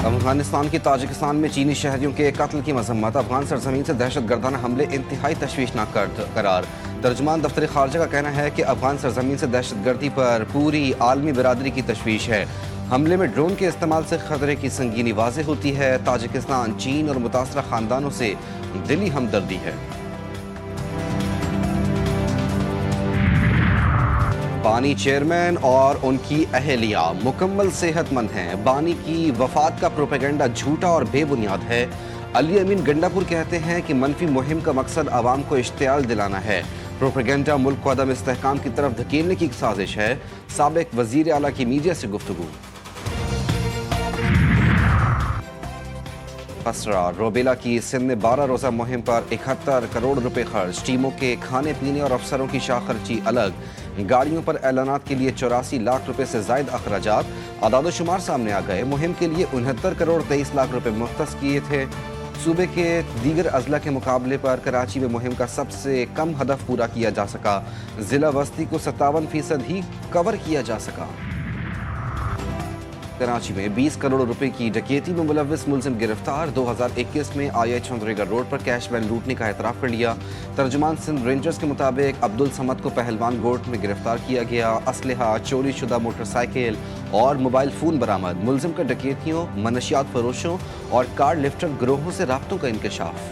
अफगानिस्तान की ताजिकिस्तान में चीनी शहरियों के कत्ल की मजम्मत। अफगान सरजमीन से दहशतगर्दाना हमले इंतहाई तशवीशनाक करार। तर्जुमान दफ्तर खारजा का कहना है कि अफगान सरजमीन से दहशतगर्दी पर पूरी आलमी बिरादरी की तशवीश है। हमले में ड्रोन के इस्तेमाल से खतरे की संगीनी वाज़ेह होती है। ताजिकिस्तान, चीन और मुतासरा खानदानों से दिली हमदर्दी है। बानी चेयरमैन और उनकी अहलिया मुकम्मल सेहतमंद हैं। बानी की वफात का प्रोपेगेंडा झूठा और बेबुनियाद है। अली अमीन गंडापुर कहते हैं कि मनफी मुहिम का मकसद आवाम को इश्तियाल दिलाना है। प्रोपेगेंडा मुल्क को अदम इस्तेहकाम की तरफ धकेलने की एक साजिश है। साबिक वजीर आला की मीडिया से गुफ्तगू। बसरा रोबेला की सिंध में 12 रोज़ा मुहिम पर 71 करोड़ रुपए खर्च। टीमों के खाने पीने और अफसरों की शाखर्ची अलग। गाड़ियों पर ऐलानात के लिए 84 लाख रुपए से जायद अखराजात। आदादोशुमार सामने आ गए। मुहिम के लिए 69 करोड़ 23 लाख रुपए मुख्तस किए थे। सूबे के दीगर अजला के मुकाबले पर कराची में मुहिम का सबसे कम हदफ पूरा किया जा सका। जिला वस्ती को 57% ही कवर किया जा सका। कराची में 20 करोड़ रुपए की डकैती में मुलव्विस मुलजिम गिरफ्तार। 2021 में IH चौधरीगढ़ रोड पर कैश वैन लूटने का एतराफ़ कर लिया। तर्जुमान सिंध रेंजर्स के मुताबिक अब्दुल समद को पहलवान गोट में गिरफ्तार किया गया। असलहा, चोरी शुदा मोटरसाइकिल और मोबाइल फ़ोन बरामद। मुलजिम का डकैतियों, मनशियात फरोशों और कार लिफ्टर गिरोहों से राब्तों का इंकशाफ।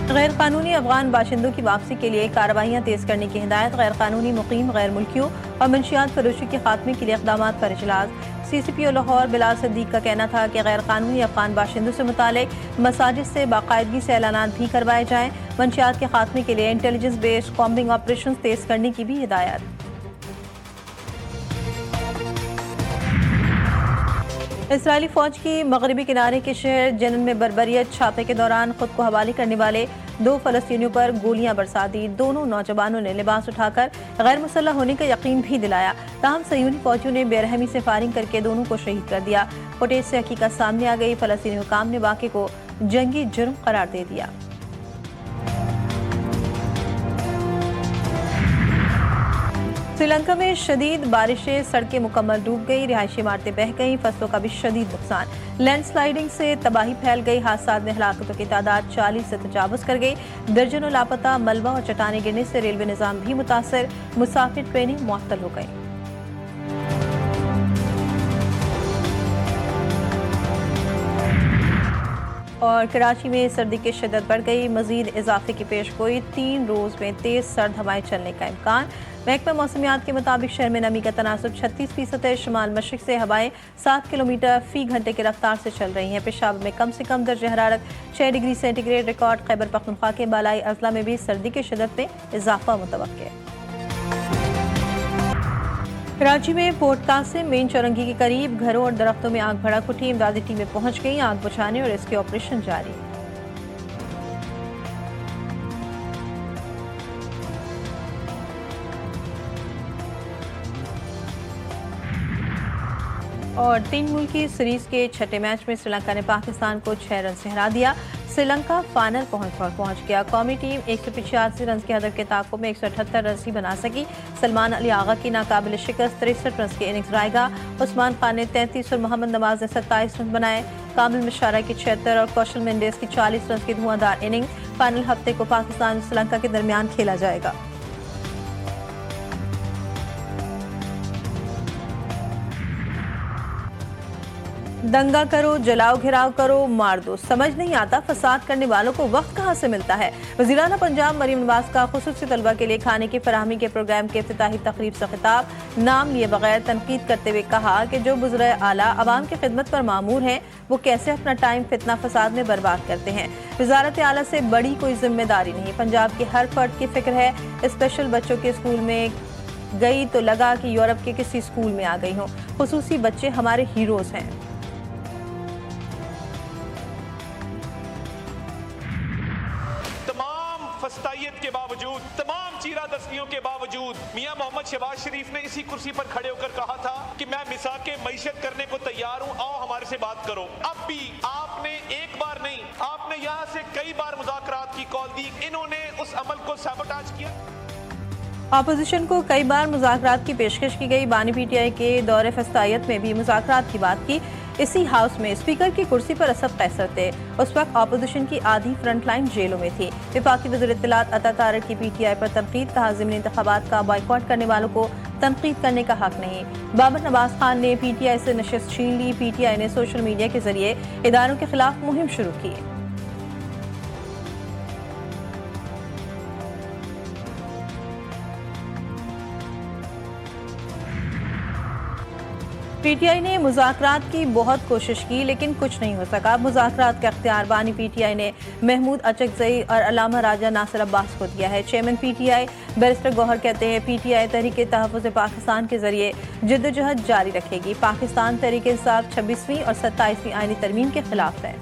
गैर कानूनी अफगान बाशिंदों की वापसी के लिए कार्रवाइयाँ तेज करने की हिदायत। गैर कानूनी मुकीम गैर मुल्कियों और मंशियात फरोशी के खात्मे के लिए इक़दाम पर इजलास। CCPO लाहौर बिलाल सिद्दीक का कहना था कि गैर कानूनी अफगान बाशिंदों से मुतालिक मसाजिद से बाकायदगी से ऐलानात भी करवाए जाएँ। मंशियात के खात्मे के लिए इंटेलिजेंस बेस्ड कॉम्बिंग ऑपरेशन तेज करने की भी हिदायत। इसराइली फौज की मगरबी किनारे के शहर जनन में बर्बरियत छापे के दौरान खुद को हवाले करने वाले 2 फलस्तीनियों पर गोलियां बरसा दी। दोनों नौजवानों ने लिबास उठाकर गैर मुसल्लह होने का यकीन भी दिलाया। ताहम सयूनी फौजियों ने बेरहमी से फायरिंग करके दोनों को शहीद कर दिया। फुटेज से हकीकत सामने आ गई। फलस्तीनी हुकाम ने वाक़े को जंगी जुर्म करार दे दिया। श्रीलंका में शदीद बारिशें, सड़कें मुकम्मल डूब गई। रिहायशी इमारतें बह गईं। फसलों का भी शदीद नुकसान। लैंडस्लाइडिंग से तबाही फैल गई। हादसात में हलाकतों की तादाद 40 से तजावुज़ कर गई। दर्जनों लापता। मलबा और चट्टानें गिरने से रेलवे निज़ाम भी मुतासर। मुसाफिर ट्रेनें मुअत्तल हो गई। और कराची में सर्दी की शिद्दत बढ़ गई। मजीद इजाफे की पेशगोई। 3 रोज़ में तेज सर्द हवाएं चलने का इम्कान। महकमा मौसमियात के मुताबिक शहर में नमी का तनासुब 36% है। शुमाल मशरिक से हवाएं 7 किलोमीटर फी घंटे की रफ्तार से चल रही हैं। पेशावर में कम से कम दर्जा हरारत 6 degree centigrade record. Khyber Pakhtunkhwa के बालाई अजला में भी सर्दी की शिद्दत में इजाफा मुतवक्किल है। कराची में पोर्ट कासिम मेन चौरंगी के करीब घरों और दरख्तों में आग भड़क उठी। इमदादी टीमें पहुंच गई। आग बुझाने और इसके ऑपरेशन जारी। और 3 मुल्की सीरीज के छठे मैच में श्रीलंका ने पाकिस्तान को 6 रन से हरा दिया। श्रीलंका फाइनल पहुंच गया। कौमी टीम 185 रन के हदफ के ताक़ुब में 178 रन ही बना सकी। सलमान अली आगा की नाकाबिल शिकस्त 63 रन की इनिंग्स रहेगा। उस्मान खान ने 33 और मोहम्मद नवाज ने 27 रन बनाए। कामिल मुशारा की 76 और कौशल मेंडेस की 40 रन की धुआंधार इनिंग्स। फाइनल हफ्ते को पाकिस्तान और श्रीलंका के दरमियान खेला जाएगा। दंगा करो, जलाओ, घिराव करो, मार दो, समझ नहीं आता फसाद करने वालों को वक्त कहाँ से मिलता है। वज़ीर-ए-आला पंजाब मरीम नवाज का खुसूसी तलबा के लिए खाने की फराहमी के प्रोग्राम के इफ्तिताही तकरीब से खिताब। नाम लिए बगैर तनकीद करते हुए कहा कि जो बुज़ुर्ग-ए-आला आवाम की खिदमत पर मामूर हैं वो कैसे अपना टाइम फितना फसाद में बर्बाद करते हैं। वज़ारत-ए-आला से बड़ी कोई जिम्मेदारी नहीं। पंजाब के हर फर्द की फिक्र है। स्पेशल बच्चों के स्कूल में गई तो लगा कि यूरोप के किसी स्कूल में आ गई हूँ। खुसूसी बच्चे हमारे हीरोज़ हैं। फस्तायत के बावजूद, तमाम चीरादस्तियों के बावजूद मियां मोहम्मद शहबाज शरीफ ने इसी कुर्सी पर खड़े होकर कहा था कि मैं मिसाके मईशत करने को तैयार हूं, आओ हमारे से बात करो। अब भी आपने एक बार नहीं, आपने यहां से कई बार मुज़ाकरात की कॉल दी। इन्होंने उस अमल को सबोटाज किया। अपोजिशन को कई बार मुज़ाकरात की पेशकश की गई। बानी पीटीआई के दौरे फस्तायत में भी मुज़ाकरात की बात की। इसी हाउस में स्पीकर की कुर्सी पर असद कैसर थे। उस वक्त अपोजिशन की आधी फ्रंटलाइन जेलों में थी। वफाकी वज़ीर इत्तलात अता तारक की पीटीआई पर तनकीद, कहा ज़िमनी इंतखाबात का बॉयकॉट करने वालों को तनकीद करने का हक नहीं। बाबर नवाज खान ने पीटीआई से नशिस्त छीन ली। पीटीआई ने सोशल मीडिया के जरिए इदारों के खिलाफ मुहिम शुरू की। पीटीआई ने मुज़ाकरात की बहुत कोशिश की लेकिन कुछ नहीं हो सका। मुज़ाकरात का इख्तियार बानी पीटीआई ने महमूद अचकज़ई और अल्लामा राजा नासिर अब्बास को दिया है। चेयरमैन पीटीआई बैरिस्टर गौहर कहते हैं पीटीआई तहरीक तहफ़्फ़ुज़ पाकिस्तान के जरिए जिद्दोजहद जारी रखेगी। पाकिस्तान तहरीक इंसाफ 26वीं और 27वीं आईनी तरमीम के खिलाफ है।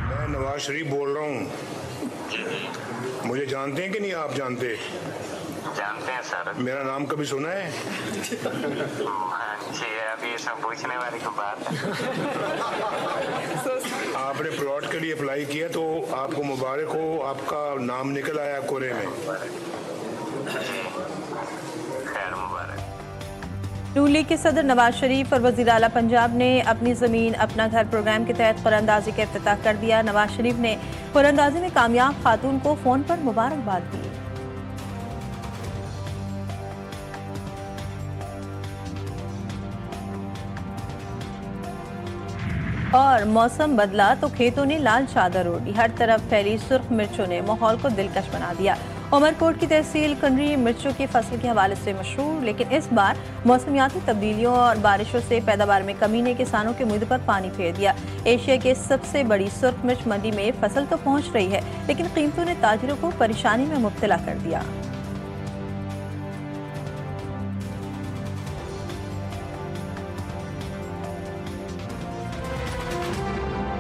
मैं नवाज शरीफ बोल रहा हूँ। मुझे जानते हैं कि नहीं आप जानते? जानते हैं सर। मेरा नाम कभी सुना है? हाँ जी, अभी ये सब पूछने वाली को बात है। आपने प्लॉट के लिए अप्लाई किया तो आपको मुबारक हो, आपका नाम निकल आया कोरे में। खैर मुबारक। नून लीग के सदर नवाज शरीफ और वज़ीर आला पंजाब ने अपनी ज़मीन अपना घर प्रोग्राम के तहत कुरानंदाजी का इफ्तिताह कर दिया। नवाज शरीफ ने कुरानंदाजी में कामयाब खातून को फ़ोन पर मुबारकबाद दी। और मौसम बदला तो खेतों ने लाल चादर ओढ़ी। हर तरफ फैली सुर्ख मिर्चों ने माहौल को दिलकश बना दिया। उमरकोट की तहसील कंडरी मिर्चों की फसल के हवाले से मशहूर, लेकिन इस बार मौसमियाती तब्दीलियों और बारिशों से पैदावार में कमी ने किसानों के मुद्दे पर पानी फेर दिया। एशिया के सबसे बड़ी सुर्ख मिर्च मंडी में फसल तो पहुंच रही है, लेकिन कीमतों ने ताजिरों को परेशानी में मुब्तला कर दिया।